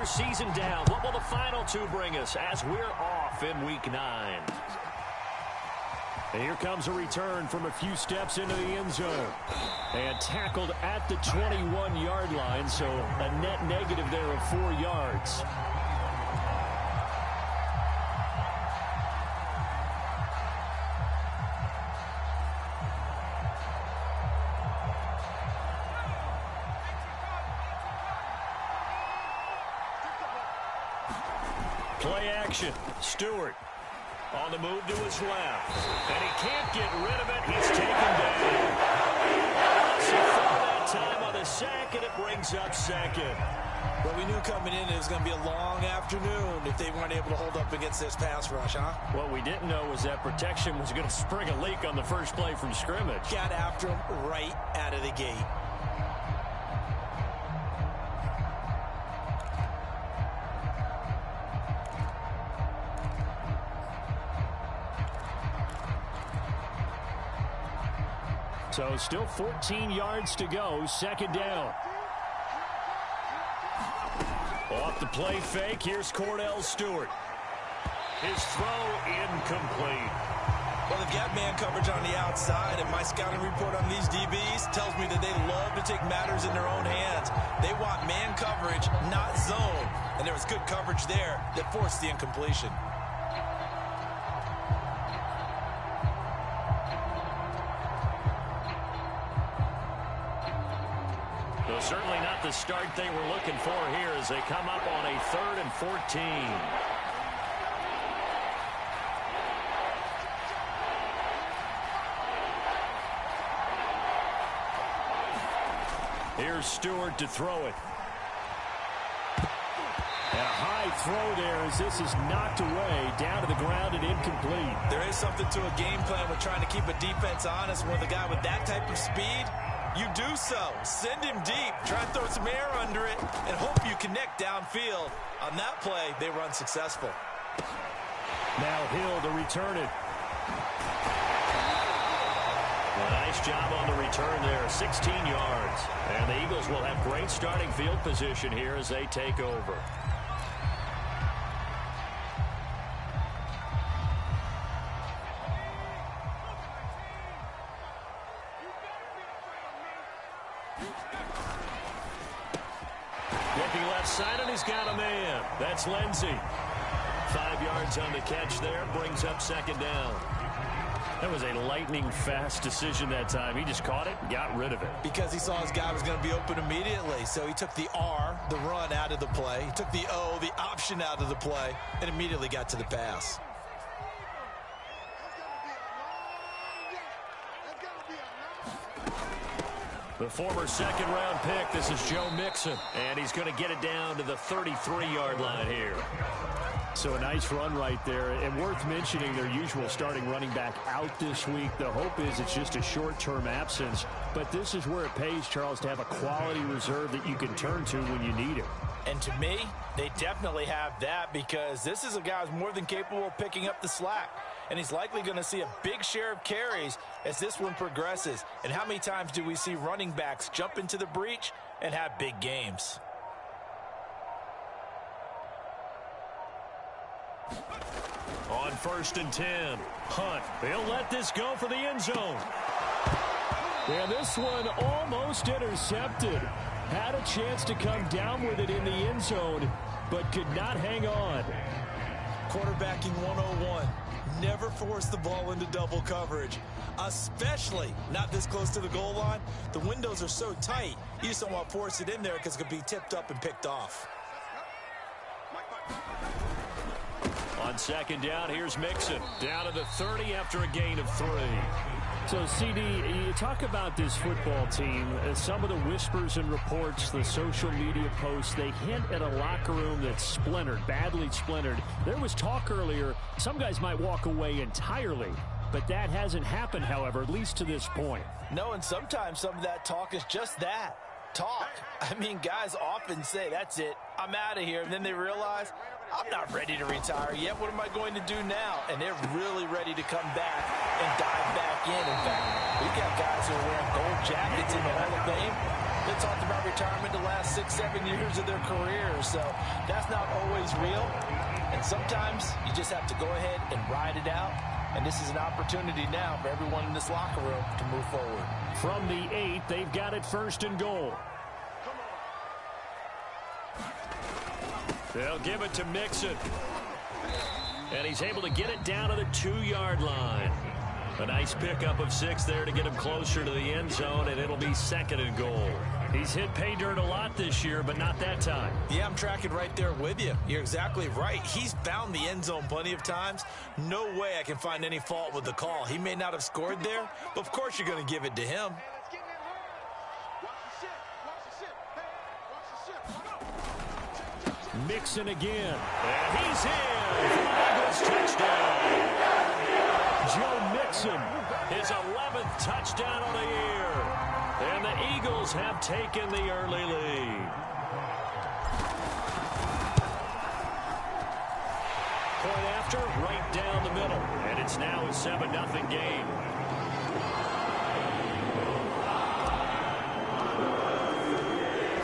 regular season down. What will the final two bring us as we're off in Week 9? And here comes a return from a few steps into the end zone. And tackled at the 21-yard line, so a net negative there of 4 yards. Play action. Stewart on the move to his left. And he can't get rid of it. He's taken down. So for that time on the sack, and it brings up second. Well, we knew coming in it was going to be a long afternoon if they weren't able to hold up against this pass rush, huh? What we didn't know was that protection was going to spring a leak on the first play from scrimmage. Got after him right out of the gate. So still 14 yards to go, second down. Off the play fake, here's Cordell Stewart. His throw incomplete. Well, they've got man coverage on the outside, and my scouting report on these DBs tells me that they love to take matters in their own hands. They want man coverage, not zone. And there was good coverage there that forced the incompletion. Certainly not the start they were looking for here as they come up on a 3rd and 14. Here's Stewart to throw it. And a high throw there as this is knocked away, down to the ground and incomplete. There is something to a game plan with trying to keep a defense honest. With a guy with that type of speed, you do so. Send him deep. Try and throw some air under it and hope you connect downfield. On that play, they were unsuccessful. Now Hill to return it. Well, nice job on the return there, 16 yards. And the Eagles will have great starting field position here as they take over. Looking left side, and he's got a man. That's Lindsey. 5 yards on the catch there, brings up second down. That was a lightning-fast decision that time. He just caught it and got rid of it. Because he saw his guy was going to be open immediately. So he took the R, the run, out of the play. He took the O, the option, out of the play, and immediately got to the pass. The former second-round pick, this is Joe Mixon, and he's going to get it down to the 33-yard line here. So a nice run right there, and worth mentioning their usual starting running back out this week. The hope is it's just a short-term absence, but this is where it pays, Charles, to have a quality reserve that you can turn to when you need it. And to me, they definitely have that because this is a guy who's more than capable of picking up the slack. And he's likely going to see a big share of carries as this one progresses. And how many times do we see running backs jump into the breach and have big games? On 1st and 10, Hunt. They'll let this go for the end zone. And this one almost intercepted. Had a chance to come down with it in the end zone, but could not hang on. Quarterbacking 101. Never force the ball into double coverage, especially not this close to the goal line. The windows are so tight, you just don't want to force it in there because it could be tipped up and picked off. On second down, here's Mixon. Down to the 30 after a gain of 3. So, CD, you talk about this football team, some of the whispers and reports, the social media posts, they hint at a locker room that's splintered, badly splintered. There was talk earlier, some guys might walk away entirely, but that hasn't happened, however, at least to this point. No, and sometimes some of that talk is just that, talk. I mean, guys often say, that's it, I'm out of here, and then they realize, I'm not ready to retire yet. What am I going to do now? And they're really ready to come back and dive back in. In fact, we've got guys who are wearing gold jackets in the Hall of Fame. they talked about retirement the last 6-7 years of their careers, so that's not always real. And sometimes you just have to go ahead and ride it out. And this is an opportunity now for everyone in this locker room to move forward. From the 8, they've got it 1st and goal. They'll give it to Mixon. And he's able to get it down to the 2-yard line. A nice pickup of 6 there to get him closer to the end zone, and it'll be 2nd and goal. He's hit pay dirt a lot this year, but not that time. Yeah, I'm tracking right there with you. You're exactly right. He's found the end zone plenty of times. No way I can find any fault with the call. He may not have scored there, but of course you're going to give it to him. Mixon again. And he's in. Eagles touchdown. Joe Mixon, his 11th touchdown of the year. And the Eagles have taken the early lead. Point after, right down the middle. And it's now a 7-0 game.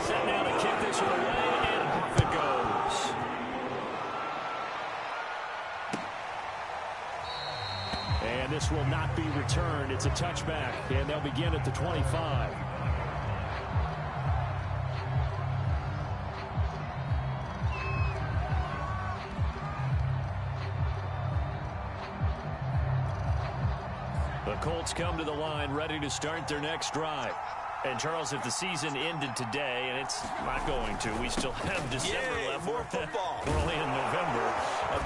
Set now to kick this one away, and off it goes. And this will not be returned. It's a touchback, and they'll begin at the 25. The Colts come to the line, ready to start their next drive. And, Charles, if the season ended today, and it's not going to, we still have December left. More football. We're only in November.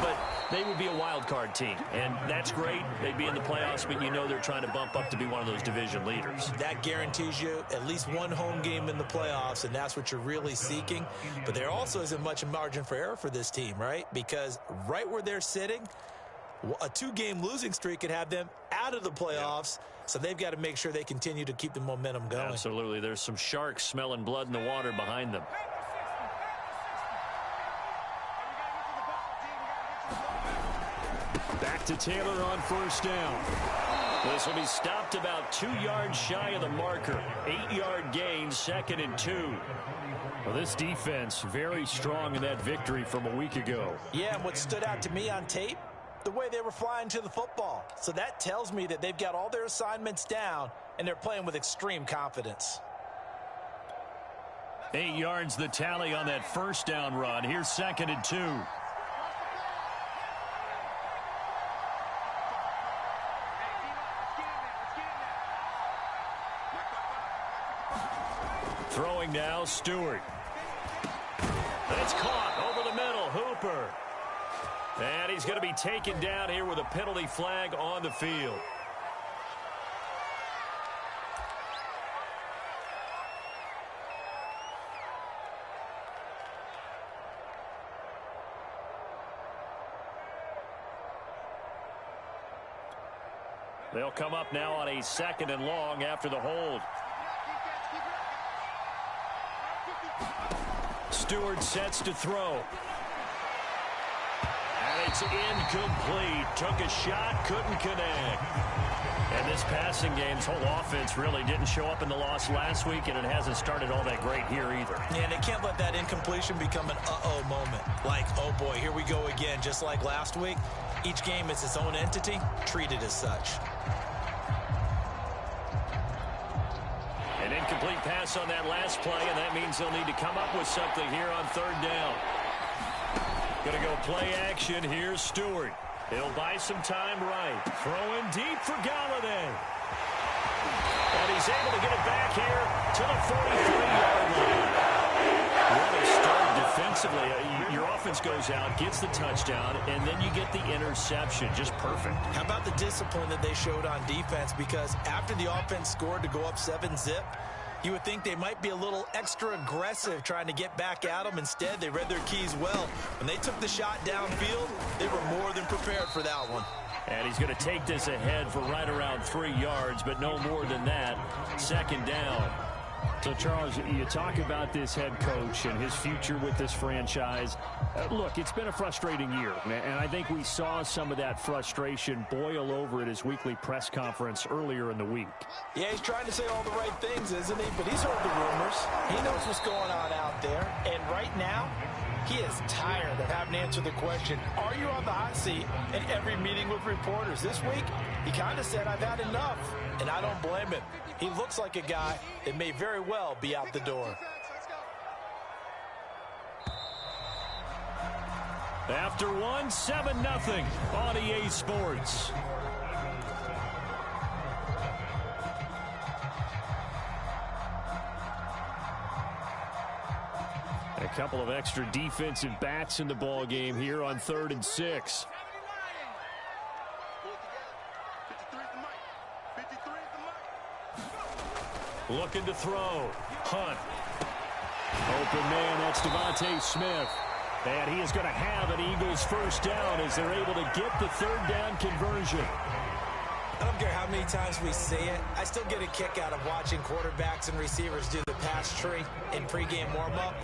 But they would be a wild card team, and that's great. They'd be in the playoffs, but you know they're trying to bump up to be one of those division leaders. That guarantees you at least one home game in the playoffs, and that's what you're really seeking. But there also isn't much margin for error for this team, right? Because right where they're sitting, a 2-game losing streak could have them out of the playoffs. Yeah. So they've got to make sure they continue to keep the momentum going. Absolutely. There's some sharks smelling blood in the water behind them. Back to Taylor on 1st down. This will be stopped about 2 yards shy of the marker. 8-yard gain, 2nd and 2. Well, this defense very strong in that victory from a week ago. Yeah, and what stood out to me on tape, the way they were flying to the football. So that tells me that they've got all their assignments down, and they're playing with extreme confidence. 8 yards the tally on that 1st down run. Here's 2nd and 2. Throwing now, Stewart. It's caught over the middle, Hooper. And he's going to be taken down here with a penalty flag on the field. They'll come up now on a 2nd and long after the hold. Stewart sets to throw. And it's incomplete. Took a shot, couldn't connect. And this passing game, this whole offense really didn't show up in the loss last week, and it hasn't started all that great here either. Yeah, and they can't let that incompletion become an uh-oh moment. Like, oh boy, here we go again, just like last week. Each game is its own entity, treated as such. An incomplete pass on that last play, and that means they'll need to come up with something here on 3rd down. Going to go play action. Here's Stewart. He'll buy some time right. Throwing deep for Galladay. And he's able to get it back here to the 43-yard line. What a start defensively. Your offense goes out, gets the touchdown, and then you get the interception. Just perfect. How about the discipline that they showed on defense? Because after the offense scored to go up 7-zip, you would think they might be a little extra aggressive trying to get back at them. Instead, they read their keys well. When they took the shot downfield, they were more than prepared for that one. And he's going to take this ahead for right around 3 yards, but no more than that. 2nd down. So, Charles, you talk about this head coach and his future with this franchise. Look, it's been a frustrating year, and I think we saw some of that frustration boil over at his weekly press conference earlier in the week. Yeah, he's trying to say all the right things, isn't he? But he's heard the rumors. He knows what's going on out there. And right now, he is tired of having to answer the question, are you on the hot seat, in every meeting with reporters. This week, he kind of said, I've had enough. And I don't blame him. He looks like a guy that may very well be out the door. After one, 7-0 on EA Sports. A couple of extra defensive backs in the ball game here on 3rd and 6. Looking to throw. Hunt. Open man, that's Devontae Smith. And he is going to have an Eagles first down as they're able to get the 3rd down conversion. I don't care how many times we see it. I still get a kick out of watching quarterbacks and receivers do the pass tree in pregame warm-up.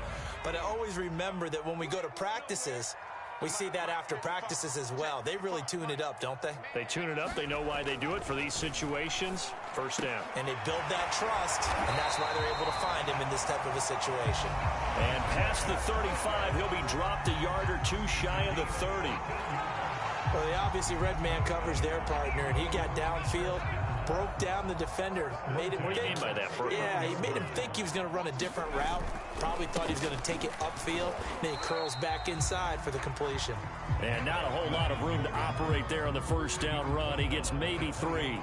But I always remember that when we go to practices, we see that after practices as well. They really tune it up, don't they? They tune it up. They know why they do it for these situations. First down. And they build that trust, and that's why they're able to find him in this type of a situation. And past the 35, he'll be dropped a yard or two shy of the 30. Well, they obviously read man coverage their partner, and he got downfield, broke down the defender, made him What do you mean by that, bro? Yeah, he made him think he was going to run a different route. Probably thought he was going to take it upfield. Then he curls back inside for the completion. And not a whole lot of room to operate there on the first down run. He gets maybe 3.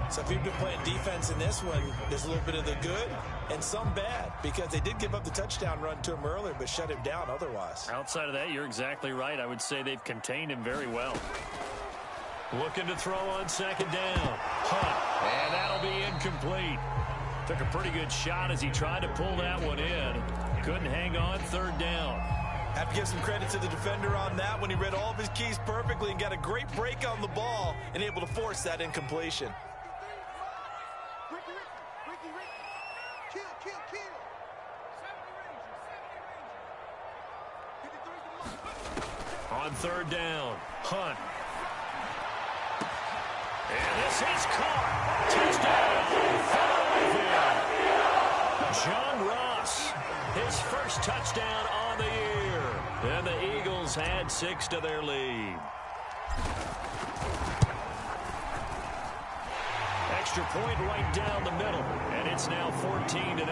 So if you've been playing defense in this one, there's a little bit of the good and some bad, because they did give up the touchdown run to him earlier, but shut him down otherwise. Outside of that, you're exactly right. I would say they've contained him very well. Looking to throw on 2nd down. Hunt. And that'll be incomplete. Took a pretty good shot as he tried to pull that one in. Couldn't hang on 3rd down. Have to give some credit to the defender on that when he read all of his keys perfectly and got a great break on the ball and able to force that incompletion. On 3rd down, Hunt. And this is caught. Touchdown, Philadelphia. John Ross, his first touchdown on the year. And the Eagles add 6 to their lead. Extra point right down the middle, and it's now 14-0.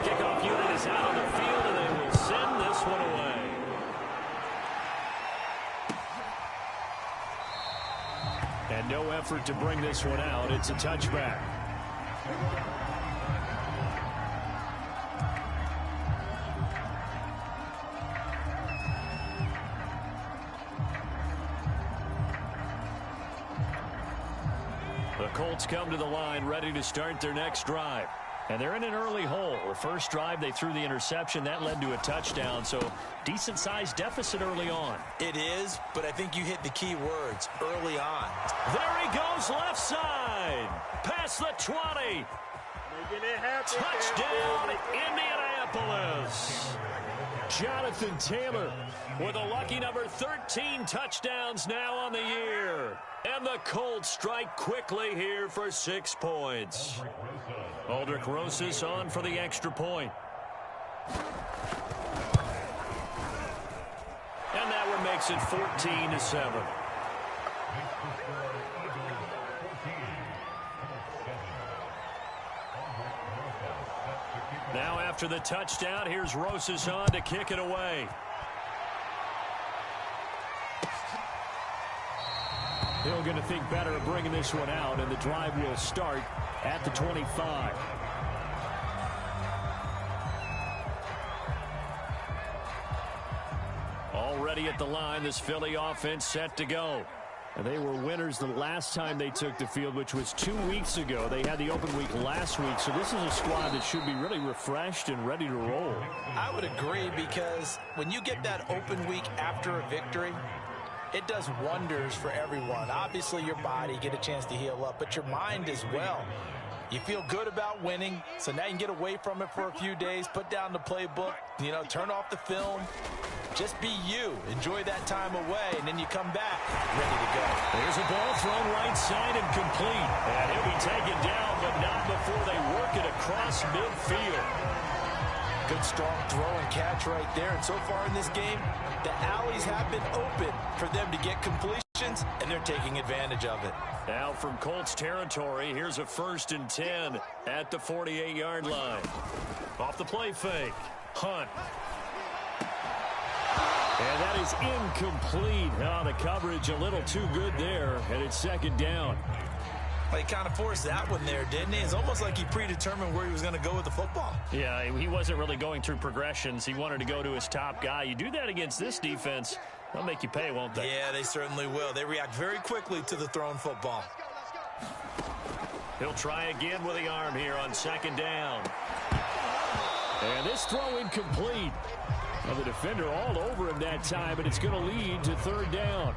Kickoff unit is out on the field, and they will send this one away. And no effort to bring this one out. It's a touchback. The Colts come to the line ready to start their next drive. And they're in an early hole. The first drive, they threw the interception. That led to a touchdown, so decent-sized deficit early on. It is, but I think you hit the key words, early on. There he goes, left side. Past the 20. Touchdown, Indianapolis. Jonathan Taylor with a lucky number 13 touchdowns now on the year. And the Colts strike quickly here for 6 points. Aldrich Rosas on for the extra point. And that one makes it 14-7. Now after the touchdown, here's Rosas on to kick it away. Hill going to think better of bringing this one out, and the drive will start at the 25. Already at the line, this Philly offense set to go. And they were winners the last time they took the field, which was 2 weeks ago. They had the open week last week, so this is a squad that should be really refreshed and ready to roll. I would agree, because when you get that open week after a victory, it does wonders for everyone. Obviously, your body, get a chance to heal up, but your mind as well. You feel good about winning, so now you can get away from it for a few days, put down the playbook, turn off the film. Just be you. Enjoy that time away, and then you come back ready to go. There's a ball thrown right side and complete. And he'll be taken down, but not before they work it across midfield. Good, strong throw and catch right there. And so far in this game, the alleys have been open for them to get completions, and they're taking advantage of it. Now from Colts territory, here's a 1st and 10 at the 48-yard line. Off the play fake. Hunt. And that is incomplete. Oh, the coverage a little too good there, and it's 2nd down. Well, he kind of forced that one there, didn't he? It's almost like he predetermined where he was going to go with the football. Yeah, he wasn't really going through progressions. He wanted to go to his top guy. You do that against this defense, they'll make you pay, won't they? Yeah, they certainly will. They react very quickly to the thrown football. He'll try again with the arm here on 2nd down. And this throw incomplete. Well, the defender all over him that time, and it's going to lead to 3rd down.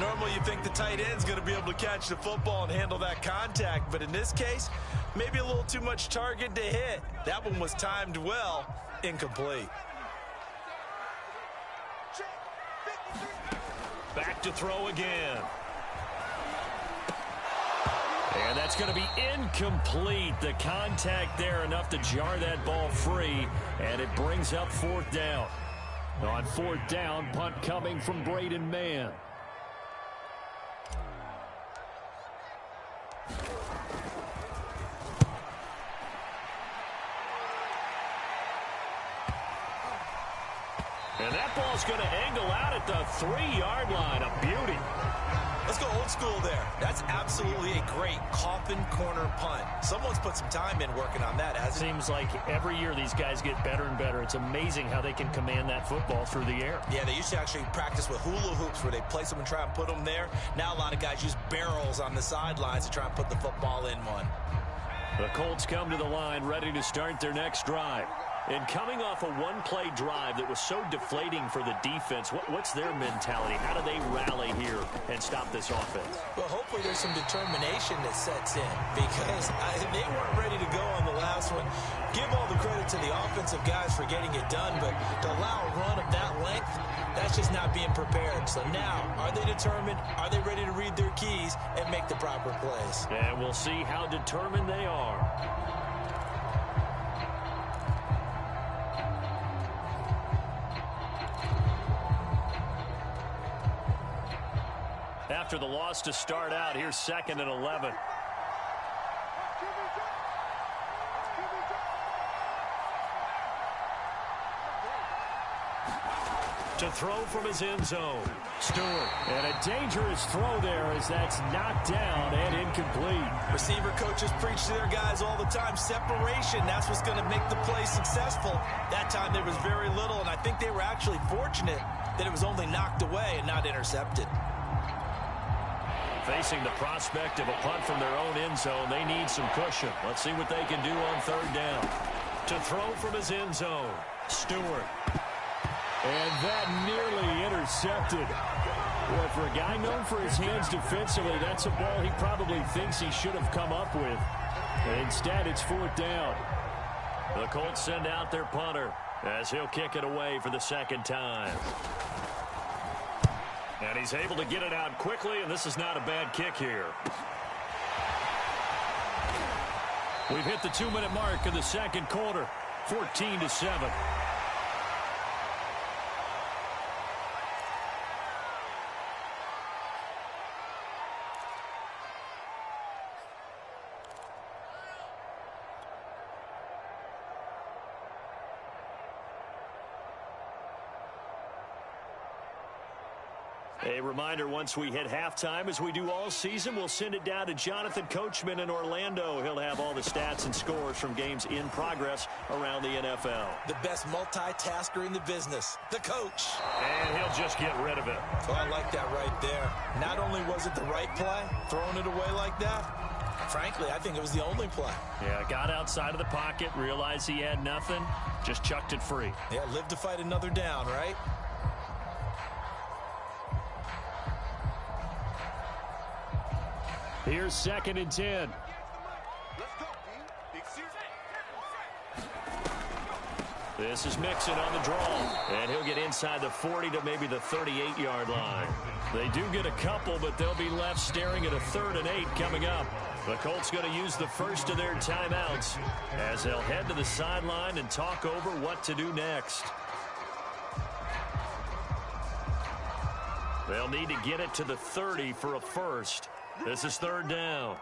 Normally you think the tight end's going to be able to catch the football and handle that contact, but in this case, maybe a little too much target to hit. That one was timed well, incomplete. Back to throw again. And that's going to be incomplete. The contact there enough to jar that ball free, and it brings up 4th down. On 4th down, punt coming from Braden Mann. And that ball's going to angle out at the 3-yard line. A beauty. Let's go old school there. That's absolutely a great coffin corner punt. Someone's put some time in working on that, hasn't it? Seems like every year these guys get better and better. It's amazing how they can command that football through the air. Yeah, they used to actually practice with hula hoops where they place them and try and put them there. Now a lot of guys use barrels on the sidelines to try and put the football in one. The Colts come to the line ready to start their next drive. And coming off a one-play drive that was so deflating for the defense, what's their mentality? How do they rally here and stop this offense? Well, hopefully there's some determination that sets in because they weren't ready to go on the last one. Give all the credit to the offensive guys for getting it done, but to allow a run of that length, that's just not being prepared. So now, are they determined? Are they ready to read their keys and make the proper plays? And we'll see how determined they are. After the loss to start out, here's 2nd and 11. To throw from his end zone, Stewart. And a dangerous throw there as that's knocked down and incomplete. Receiver coaches preach to their guys all the time. Separation, that's what's going to make the play successful. That time there was very little, and I think they were actually fortunate that it was only knocked away and not intercepted. Facing the prospect of a punt from their own end zone, they need some cushion. Let's see what they can do on 3rd down. To throw from his end zone, Stewart. And that nearly intercepted. Boy, for a guy known for his hands defensively, that's a ball he probably thinks he should have come up with. And instead, it's 4th down. The Colts send out their punter as he'll kick it away for the 2nd time. And he's able to get it out quickly, and this is not a bad kick here. We've hit the 2-minute mark of the 2nd quarter, 14-7. A reminder, once we hit halftime, as we do all season, we'll send it down to Jonathan Coachman in Orlando. He'll have all the stats and scores from games in progress around the NFL. The best multitasker in the business, the coach. And he'll just get rid of it. Oh, I like that right there. Not only was it the right play, throwing it away like that, frankly, I think it was the only play. Yeah, got outside of the pocket, realized he had nothing, just chucked it free. Yeah, live to fight another down, right? Here's 2nd and 10. This is Mixon on the draw, and he'll get inside the 40 to maybe the 38-yard line. They do get a couple, but they'll be left staring at a 3rd and 8 coming up. The Colts going to use the first of their timeouts as they'll head to the sideline and talk over what to do next. They'll need to get it to the 30 for a first. This is 3rd down.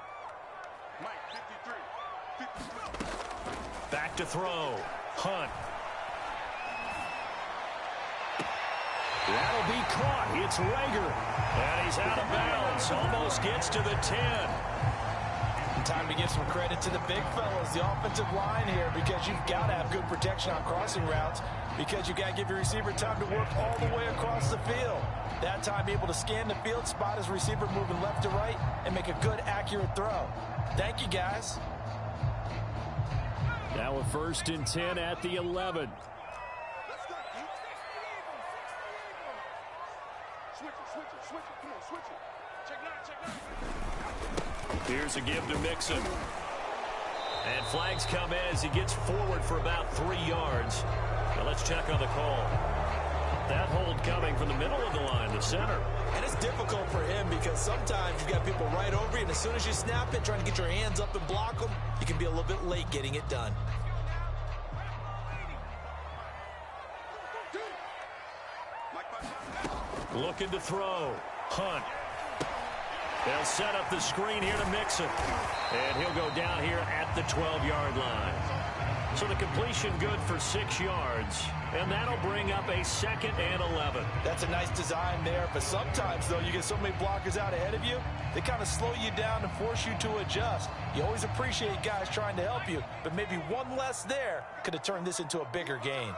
Back to throw. Hunt. That'll be caught. It's Rager. And he's out of bounds. Almost gets to the 10. Time to give some credit to the big fellas, the offensive line here, because you've got to have good protection on crossing routes, because you've got to give your receiver time to work all the way across the field. That time, be able to scan the field, spot his receiver moving left to right, and make a good, accurate throw. Thank you, guys. Now a 1st and 10 at the 11. Here's a give to Mixon. And flags come in as he gets forward for about 3 yards. Now let's check on the call. That hold coming from the middle of the line, the center. And it's difficult for him because sometimes you've got people right over you, and as soon as you snap it, trying to get your hands up and block them, you can be a little bit late getting it done. Looking to throw. Hunt. They'll set up the screen here to Mixon. And he'll go down here at the 12-yard line. So the completion good for 6 yards. And that'll bring up a 2nd and 11. That's a nice design there. But sometimes, though, you get so many blockers out ahead of you, they kind of slow you down and force you to adjust. You always appreciate guys trying to help you. But maybe one less there could have turned this into a bigger gain.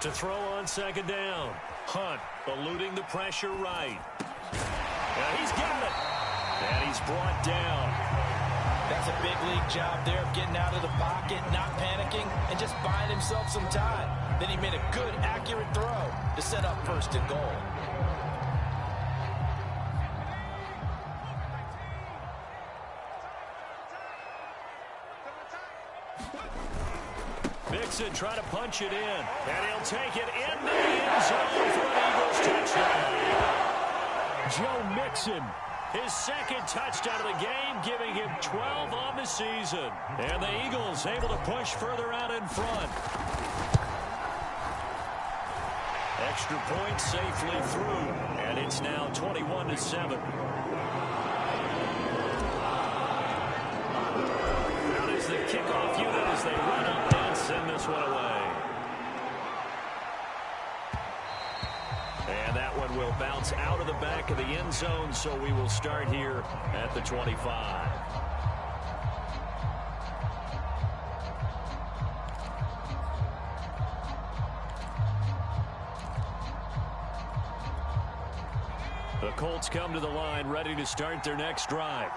To throw on 2nd down. Hunt eluding the pressure right. And he's got it. And he's brought down. That's a big league job there of getting out of the pocket, not panicking, and just buying himself some time. Then he made a good, accurate throw to set up 1st and goal. Mixon trying to punch it in. And he'll take it in the end zone for an Eagles touchdown. Joe Mixon, his 2nd touchdown of the game, giving him 12 on the season. And the Eagles able to push further out in front. Extra point safely through. And it's now 21-7. Out is the kickoff unit as they run up and send this one away. And that one will bounce out of the back of the end zone, so we will start here at the 25. The Colts come to the line ready to start their next drive.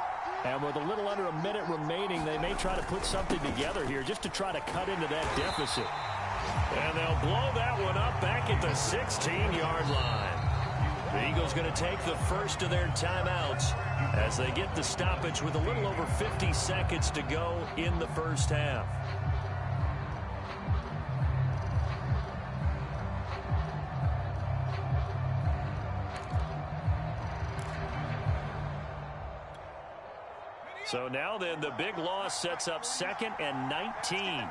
And with a little under a minute remaining, they may try to put something together here just to try to cut into that deficit. And they'll blow that one up back at the 16-yard line. The Eagles going to take the first of their timeouts as they get the stoppage with a little over 50 seconds to go in the first half. So now then, the big loss sets up 2nd and 19.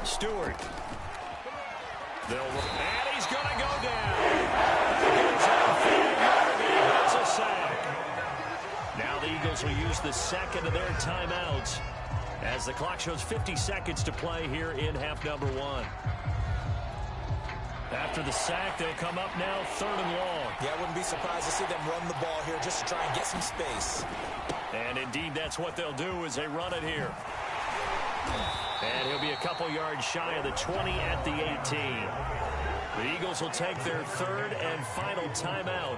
Stewart. And he's going to go down. That's a sack. Now the Eagles will use the 2nd of their timeouts as the clock shows 50 seconds to play here in half number 1. After the sack, they'll come up now 3rd and long. Yeah, I wouldn't be surprised to see them run the ball here just to try and get some space. And indeed, that's what they'll do as they run it here. And he'll be a couple yards shy of the 20 at the 18. The Eagles will take their 3rd and final timeout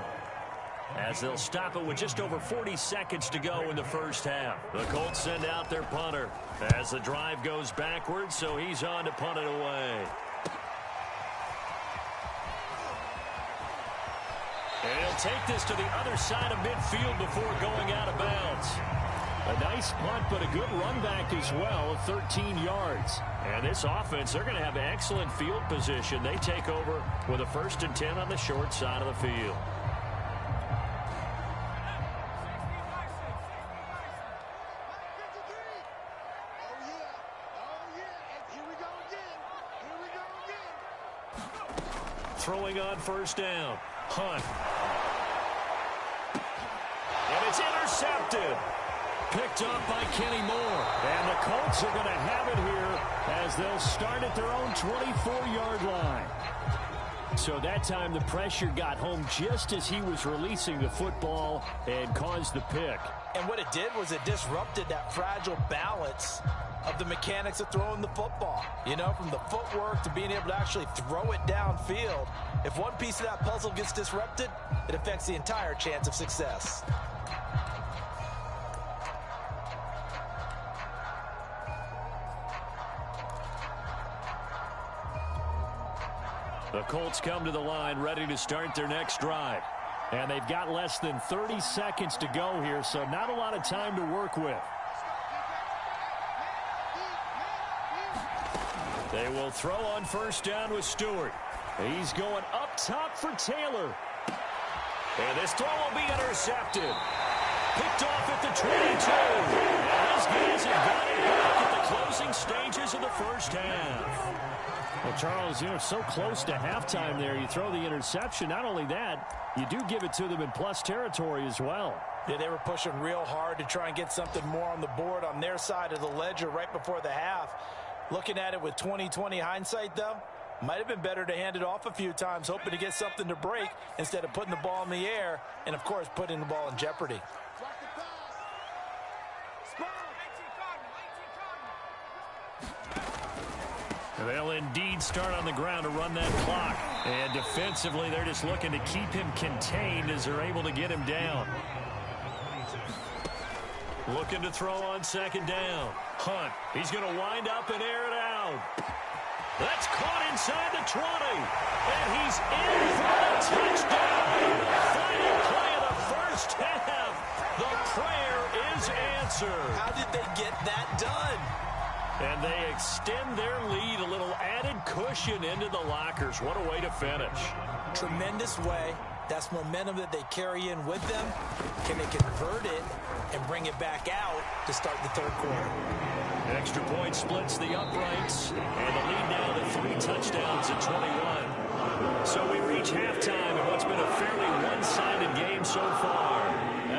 as they'll stop it with just over 40 seconds to go in the first half. The Colts send out their punter as the drive goes backwards, so he's on to punt it away. And he'll take this to the other side of midfield before going out of bounds. A nice punt, but a good run back as well, 13 yards. And this offense, they're going to have excellent field position. They take over with a 1st and 10 on the short side of the field. Throwing on 1st down. Hunt. And it's intercepted. Picked up by Kenny Moore. And the Colts are going to have it here as they'll start at their own 24-yard line. So that time the pressure got home just as he was releasing the football and caused the pick. And what it did was it disrupted that fragile balance of the mechanics of throwing the football. You know, from the footwork to being able to actually throw it downfield. If one piece of that puzzle gets disrupted, it affects the entire chance of success. The Colts come to the line ready to start their next drive. And they've got less than 30 seconds to go here, so not a lot of time to work with. They will throw on 1st down with Stewart. He's going up top for Taylor. And this throw will be intercepted. Picked off at the 22. And these guys have got it back at the closing stages of the 1st half. Well, Charles, you're so close to halftime there. You throw the interception. Not only that, you do give it to them in plus territory as well. Yeah, they were pushing real hard to try and get something more on the board on their side of the ledger right before the half. Looking at it with 20/20 hindsight, though, might have been better to hand it off a few times, hoping to get something to break instead of putting the ball in the air and, of course, putting the ball in jeopardy. They'll indeed start on the ground to run that clock. And defensively, they're just looking to keep him contained as they're able to get him down. Looking to throw on 2nd down. Hunt. He's going to wind up and air it out. That's caught inside the 20. And he's in for the touchdown. Final play of the 1st half. The prayer is answered. How did they get that done? And they extend their lead, a little added cushion into the lockers. What a way to finish. Tremendous way. That's momentum that they carry in with them. Can they convert it and bring it back out to start the 3rd quarter? Extra point splits the uprights. And the lead now to 3 touchdowns at 21. So we reach halftime in what's been a fairly one-sided game so far.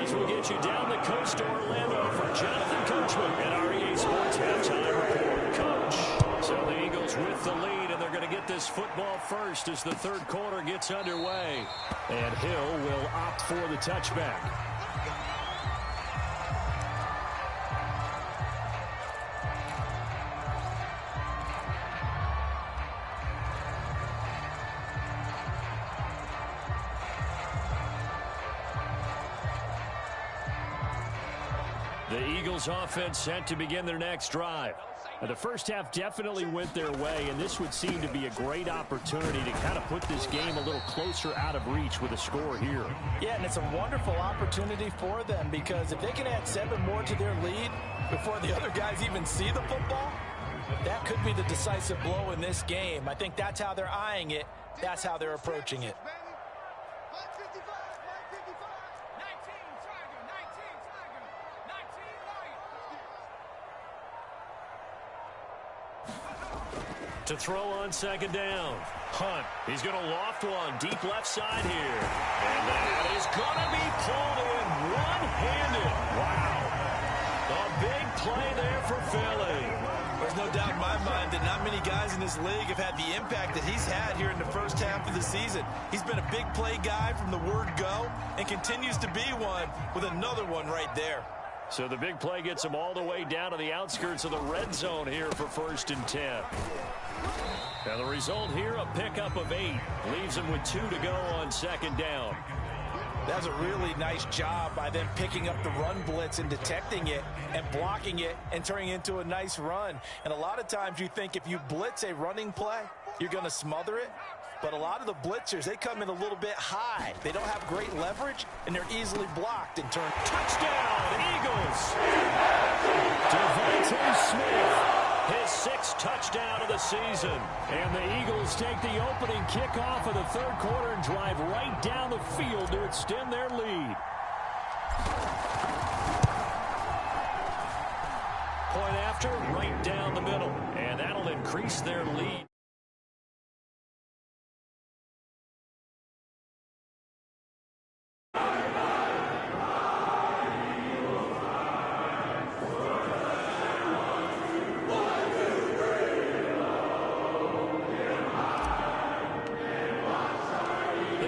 As we'll get you down the coast to Orlando for Jonathan Coachman at our EA Sports Halftime Report. Coach. So the Eagles with the lead, and they're going to get this football first as the 3rd quarter gets underway. And Hill will opt for the touchback. The Eagles offense set to begin their next drive. The 1st half definitely went their way, and this would seem to be a great opportunity to kind of put this game a little closer out of reach with a score here. Yeah, and it's a wonderful opportunity for them because if they can add 7 more to their lead before the other guys even see the football, that could be the decisive blow in this game. I think that's how they're eyeing it. That's how they're approaching it. To throw on 2nd down. Hunt. He's going to loft one deep left side here. And that is going to be pulled in one-handed. Wow. A big play there for Philly. There's no doubt in my mind that not many guys in this league have had the impact that he's had here in the 1st half of the season. He's been a big play guy from the word go and continues to be one with another one right there. So the big play gets him all the way down to the outskirts of the red zone here for 1st and 10. And the result here, a pickup of 8. Leaves him with 2 to go on 2nd down. That's a really nice job by them picking up the run blitz and detecting it and blocking it and turning it into a nice run. And a lot of times you think if you blitz a running play, you're going to smother it. But a lot of the blitzers, they come in a little bit high. They don't have great leverage, and they're easily blocked and turned. Touchdown, Eagles! Devontae Smith, his 6th touchdown of the season. And the Eagles take the opening kickoff of the third quarter and drive right down the field to extend their lead. Point after, right down the middle. And that'll increase their lead.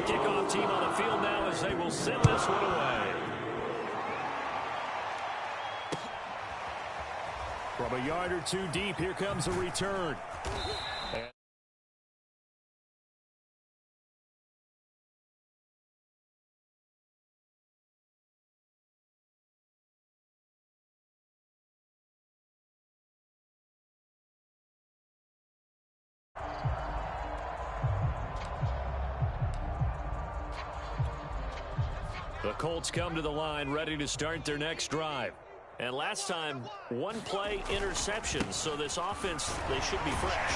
Kickoff team on the field now as they will send this one away. From a yard or two deep, here comes a return. The Colts come to the line ready to start their next drive. And last time, one-play interception, so this offense, they should be fresh.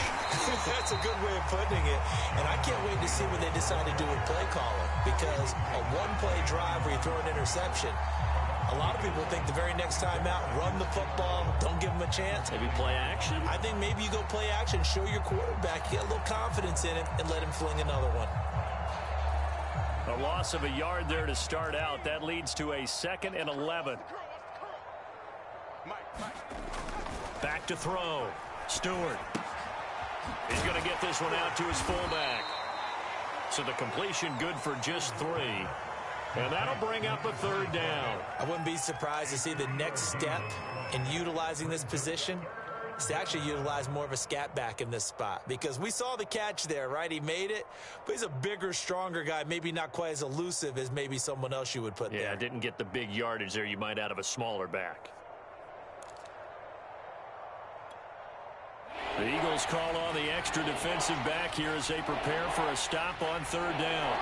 That's a good way of putting it. And I can't wait to see what they decide to do with play calling, because a one-play drive where you throw an interception, a lot of people think the very next time out, run the football, don't give them a chance. Maybe play action? I think maybe you go play action, show your quarterback, get a little confidence in him, and let him fling another one. A loss of a yard there to start out. That leads to a 2nd and 11. Back to throw. Stewart. He's going to get this one out to his fullback. So the completion good for just 3. And that'll bring up a 3rd down. I wouldn't be surprised to see the next step in utilizing this position is to actually utilize more of a scat back in this spot, because we saw the catch there, right? He made it, but he's a bigger, stronger guy, maybe not quite as elusive as maybe someone else you would put there. Yeah, didn't get the big yardage there you might out of a smaller back. The Eagles call on the extra defensive back here as they prepare for a stop on 3rd down.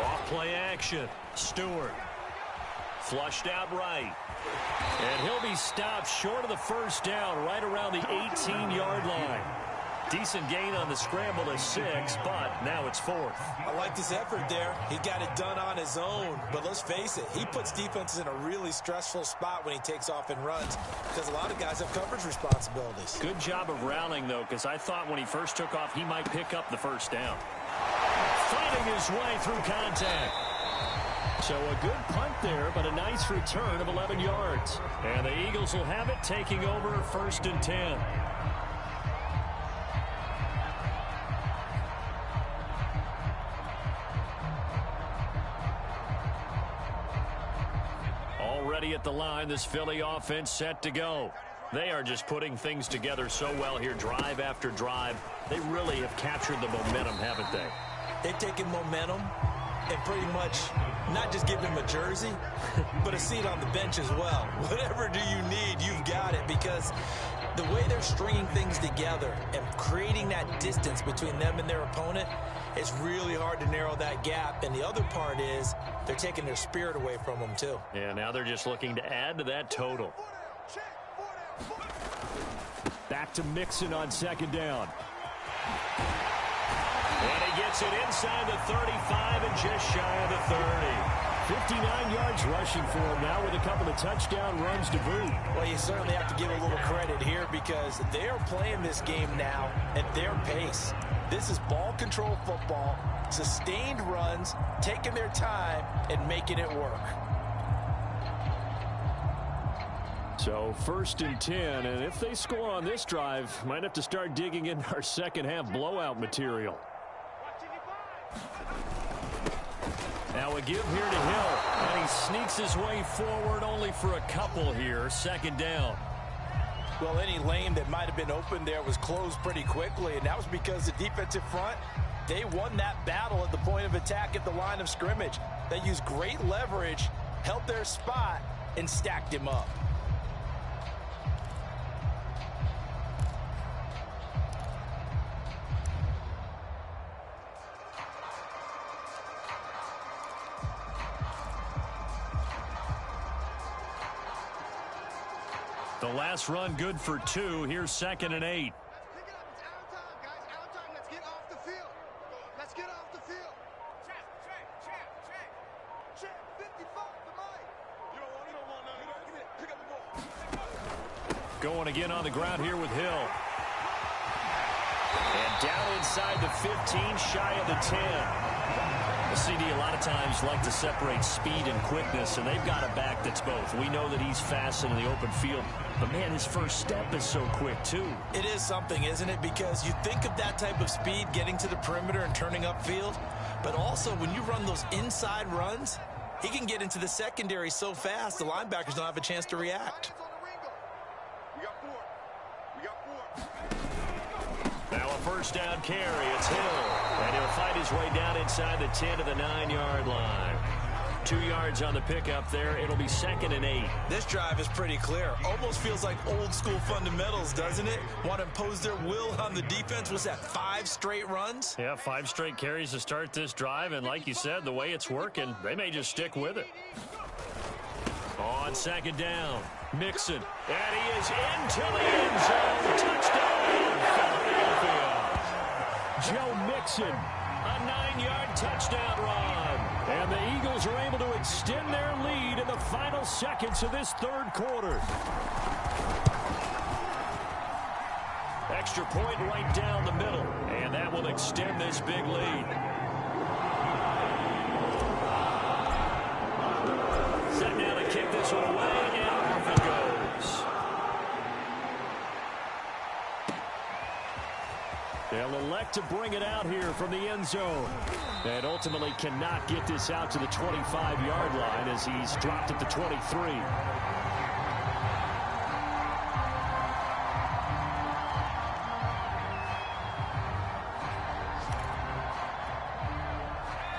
Off play action. Stewart. Flushed out right. And he'll be stopped short of the 1st down right around the 18-yard line. Decent gain on the scramble to 6, but now it's 4th. I like this effort there. He got it done on his own, but let's face it, he puts defenses in a really stressful spot when he takes off and runs, because a lot of guys have coverage responsibilities. Good job of rounding, though, because I thought when he first took off, he might pick up the 1st down. Fighting his way through contact. So a good punt there, but a nice return of 11 yards. And the Eagles will have it, taking over 1st and 10. Already at the line, this Philly offense set to go. They are just putting things together so well here, drive after drive. They really have captured the momentum, haven't they? They've taken momentum and pretty much not just give him a jersey, but a seat on the bench as well. Whatever do you need, you've got it, because the way they're stringing things together and creating that distance between them and their opponent, it's really hard to narrow that gap. And the other part is they're taking their spirit away from them, too. Yeah, now they're just looking to add to that total. Back to Mixon on 2nd down. And he gets it inside the 35 and just shy of the 30. 59 yards rushing for him now with a couple of touchdown runs to boot. Well, you certainly have to give a little credit here, because they're playing this game now at their pace. This is ball control football, sustained runs, taking their time and making it work. So 1st and 10, and if they score on this drive, might have to start digging in our second half blowout material. Now a give here to Hill, and he sneaks his way forward only for a couple here. 2nd down. Well, any lane that might have been open there was closed pretty quickly, and that was because the defensive front, they won that battle at the point of attack at the line of scrimmage. They used great leverage, held their spot, and stacked him up. The last run good for 2. Here's 2nd and 8. Going again on the ground here with Hill. And down inside the 15, shy of the 10. The CD a lot of times like to separate speed and quickness, and they've got a back that's both. We know that he's fast in the open field, but man, his first step is so quick too. It is something, isn't it? Because you think of that type of speed getting to the perimeter and turning upfield, but also when you run those inside runs, he can get into the secondary so fast the linebackers don't have a chance to react. Now a first down carry. It's Hill. And he'll fight his way down inside the 10 to the 9-yard line. 2 yards on the pickup there. It'll be 2nd and 8. This drive is pretty clear. Almost feels like old school fundamentals, doesn't it? Want to impose their will on the defense. Was that 5 straight runs? Yeah, 5 straight carries to start this drive. And like you said, the way it's working, they may just stick with it. On 2nd down, Mixon. And he is into the end zone. Touchdown, Philadelphia. Joe Mixon, a 9-yard touchdown run. And the Eagles are able to extend their lead in the final seconds of this 3rd quarter. Extra point right down the middle. And that will extend this big lead. Set now to kick this one away, and off it goes. They'll elect to bring it out here from the end zone. And ultimately cannot get this out to the 25-yard line as he's dropped at the 23.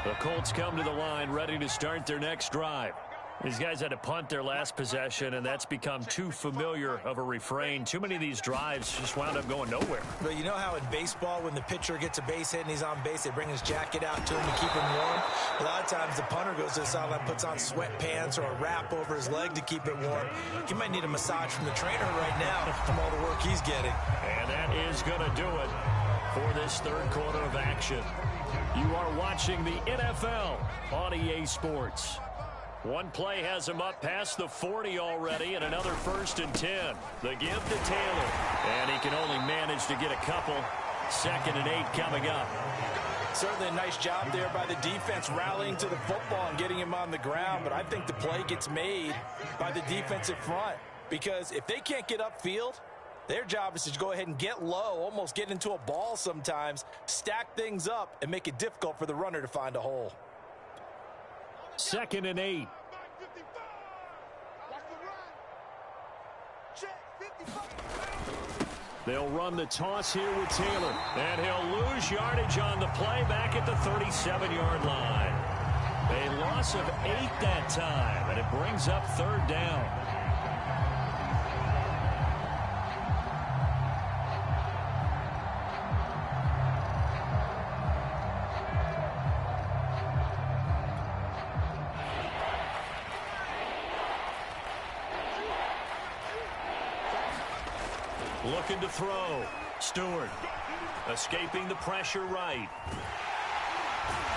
The Colts come to the line ready to start their next drive. These guys had to punt their last possession, and that's become too familiar of a refrain. Too many of these drives just wound up going nowhere. But you know how in baseball, when the pitcher gets a base hit and he's on base, they bring his jacket out to him to keep him warm? A lot of times the punter goes to the sideline, puts on sweatpants or a wrap over his leg to keep it warm. He might need a massage from the trainer right now from all the work he's getting. And that is going to do it for this 3rd quarter of action. You are watching the NFL on EA Sports. One play has him up past the 40 already, and another 1st and 10. The give to Taylor, and he can only manage to get a couple. 2nd and 8 coming up. Certainly a nice job there by the defense rallying to the football and getting him on the ground, but I think the play gets made by the defensive front, because if they can't get upfield, their job is to go ahead and get low, almost get into a ball sometimes, stack things up, and make it difficult for the runner to find a hole. 2nd and 8. They'll run the toss here with Taylor. And he'll lose yardage on the play back at the 37-yard line. A loss of 8 that time, and it brings up 3rd down. Looking to throw. Stewart escaping the pressure right.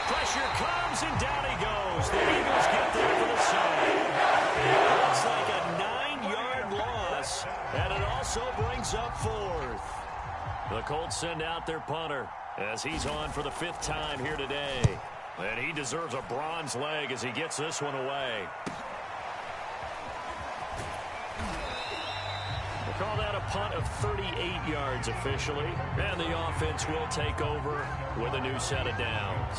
Pressure comes, and down he goes. The Eagles get there for the save. Looks like a 9-yard loss, and it also brings up 4th. The Colts send out their punter as he's on for the 5th time here today. And he deserves a bronze leg as he gets this one away. Call that a punt of 38 yards officially. And the offense will take over with a new set of downs.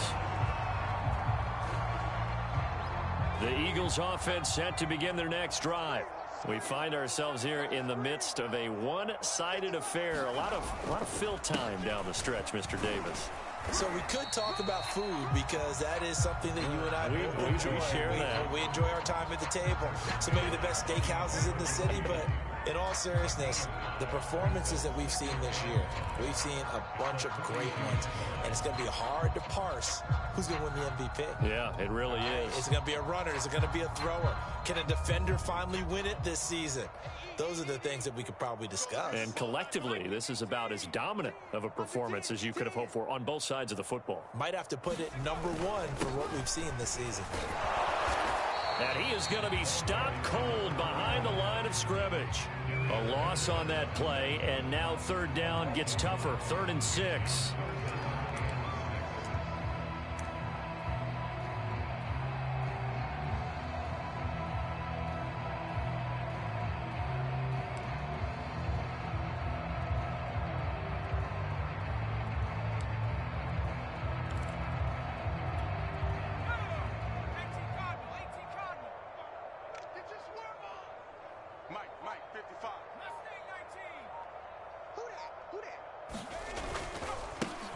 The Eagles offense set to begin their next drive. We find ourselves here in the midst of a one-sided affair. A lot of fill time down the stretch, Mr. Davis. So we could talk about food because that is something that you and I enjoy. We share that. We enjoy our time at the table. So maybe the best steakhouses in the city, but in all seriousness, the performances that we've seen this year, we've seen a bunch of great ones, and it's going to be hard to parse who's going to win the MVP. Yeah, it really is. Is it going to be a runner? Is it going to be a thrower? Can a defender finally win it this season? those are the things that we could probably discuss. And collectively, this is about as dominant of a performance as you could have hoped for on both sides of the football. Might have to put it number one for what we've seen this season. And he is going to be stopped cold behind the line of scrimmage. A loss on that play, and now third down gets tougher. 3rd and 6.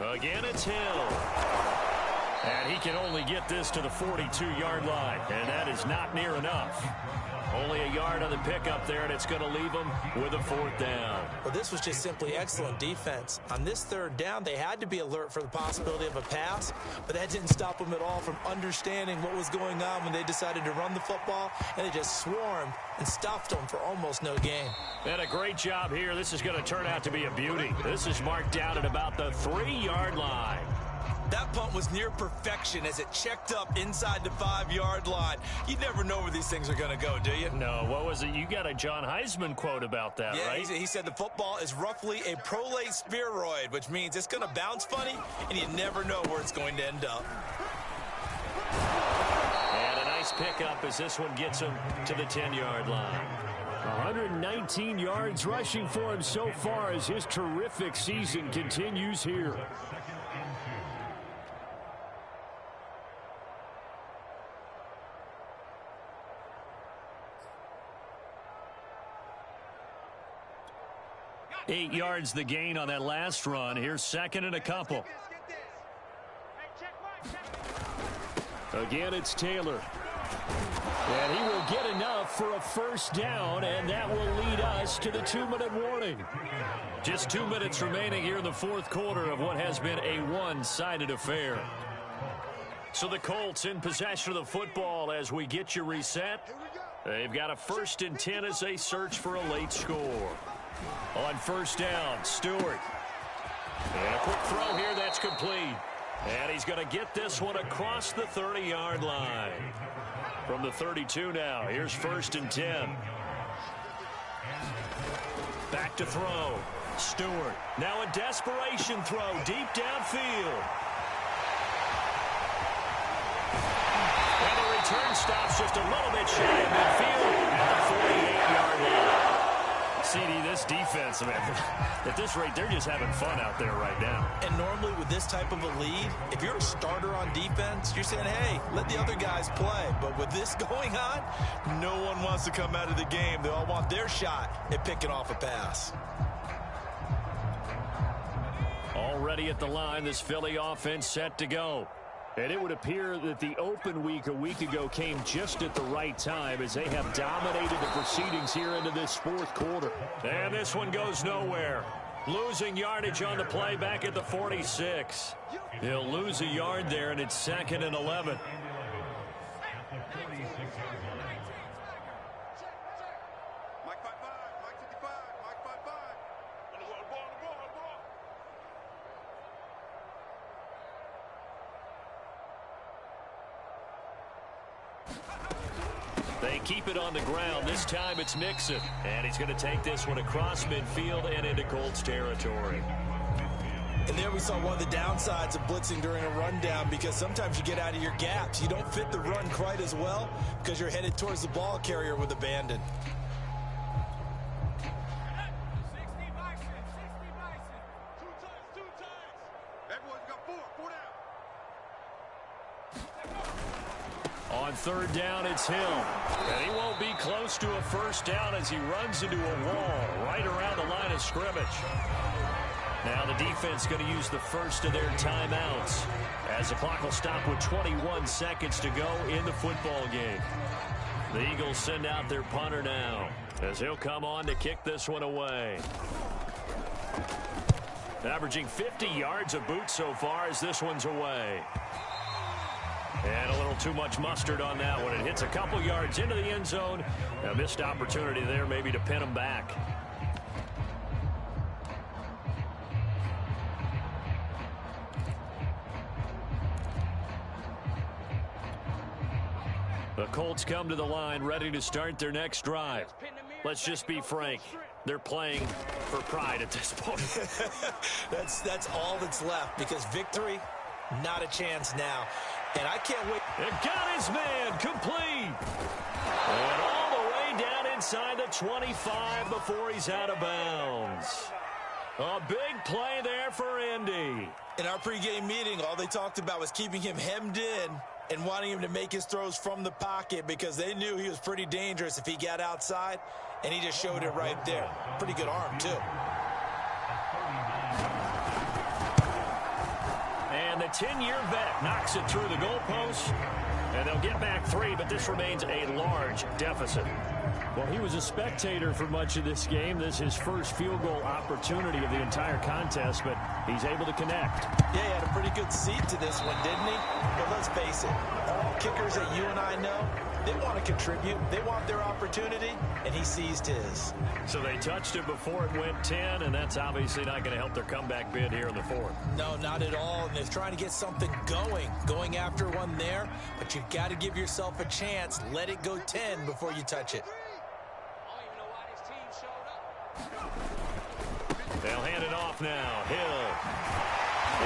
Again, it's Hill. And he can only get this to the 42-yard line, and that is not near enough. Only a yard on the pickup there, and it's going to leave him with a 4th down. Well, this was just simply excellent defense. On this 3rd down, they had to be alert for the possibility of a pass, but that didn't stop them at all from understanding what was going on when they decided to run the football, and they just swarmed and stuffed them for almost no gain. And a great job here. This is going to turn out to be a beauty. This is marked down at about the 3-yard line. That punt was near perfection as it checked up inside the 5-yard line. You never know where these things are going to go, do you? No, what was it? You got a John Heisman quote about that, right? Yeah, he said the football is roughly a prolate spheroid, which means it's going to bounce funny, and you never know where it's going to end up. And a nice pickup as this one gets him to the 10-yard line. 119 yards rushing for him so far as his terrific season continues here. Eight yards the gain on that last run. Here's 2nd and a couple. Again, it's Taylor. And he will get enough for a 1st down, and that will lead us to the 2-minute warning. Just 2 minutes remaining here in the 4th quarter of what has been a one-sided affair. So the Colts in possession of the football as we get you reset. They've got a 1st and 10 as they search for a late score. On 1st down, Stewart. And a quick throw here that's complete. And he's going to get this one across the 30-yard line. From the 32 now, here's 1st and 10. Back to throw. Stewart. Now a desperation throw deep downfield. And the return stops just a little bit shy of midfield at the 48-yard line. CD, this defense, man, at this rate, they're just having fun out there right now. And normally with this type of a lead, if you're a starter on defense, you're saying, hey, let the other guys play. But with this going on, no one wants to come out of the game. They all want their shot at picking off a pass. Already at the line, this Philly offense set to go. And it would appear that the open week a week ago came just at the right time as they have dominated the proceedings here into this 4th quarter. And this one goes nowhere. Losing yardage on the play back at the 46. He'll lose a yard there, and it's 2nd and 11. They keep it on the ground. This time it's Mixon. And he's going to take this one across midfield and into Colts territory. And there we saw one of the downsides of blitzing during a rundown, because sometimes you get out of your gaps. You don't fit the run quite as well because you're headed towards the ball carrier with abandon. On 3rd down, it's Hill. And he won't be close to a 1st down as he runs into a wall right around the line of scrimmage. Now the defense going to use the first of their timeouts as the clock will stop with 21 seconds to go in the football game. The Eagles send out their punter now as he'll come on to kick this one away. Averaging 50 yards a boot so far as this one's away. And a little too much mustard on that one. It hits a couple yards into the end zone. A missed opportunity there maybe to pin them back. The Colts come to the line ready to start their next drive. Let's just be frank. They're playing for pride at this point. That's all that's left, because victory, not a chance now. And I can't wait. It got his man complete. And all the way down inside the 25 before he's out of bounds. A big play there for Indy. In our pregame meeting, all they talked about was keeping him hemmed in and wanting him to make his throws from the pocket, because they knew he was pretty dangerous if he got outside, and he just showed it right there. Pretty good arm, too. And the 10-year vet knocks it through the goalpost, and they'll get back 3, but this remains a large deficit. Well, he was a spectator for much of this game. This is his first field goal opportunity of the entire contest, but he's able to connect. Yeah, he had a pretty good seat to this one, didn't he? But let's face it, all kickers that you and I know, they want to contribute. They want their opportunity, and he seized his. So they touched it before it went 10, and that's obviously not going to help their comeback bid here in the fourth. No, not at all, and they're trying to get something going after one there, but you've got to give yourself a chance. Let it go 10 before you touch it. They'll hand it off now. Hill.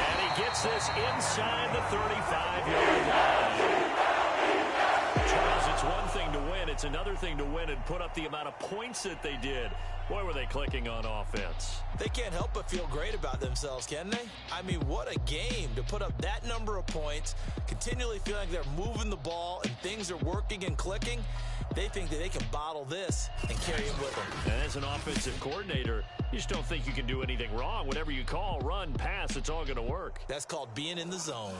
And he gets this inside the 35-yard line. Charles, it's one thing to win. It's another thing to win and put up the amount of points that they did. Boy, were they clicking on offense. They can't help but feel great about themselves, can they? I mean, what a game to put up that number of points, continually feeling like they're moving the ball and things are working and clicking. They think that they can bottle this and carry it with them. And as an offensive coordinator, you just don't think you can do anything wrong. Whatever you call, run, pass, it's all going to work. That's called being in the zone.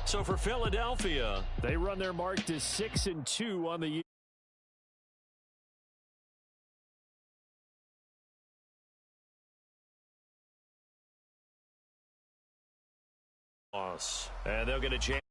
So for Philadelphia, they run their mark to 6-2 on the year. And they'll get a chance.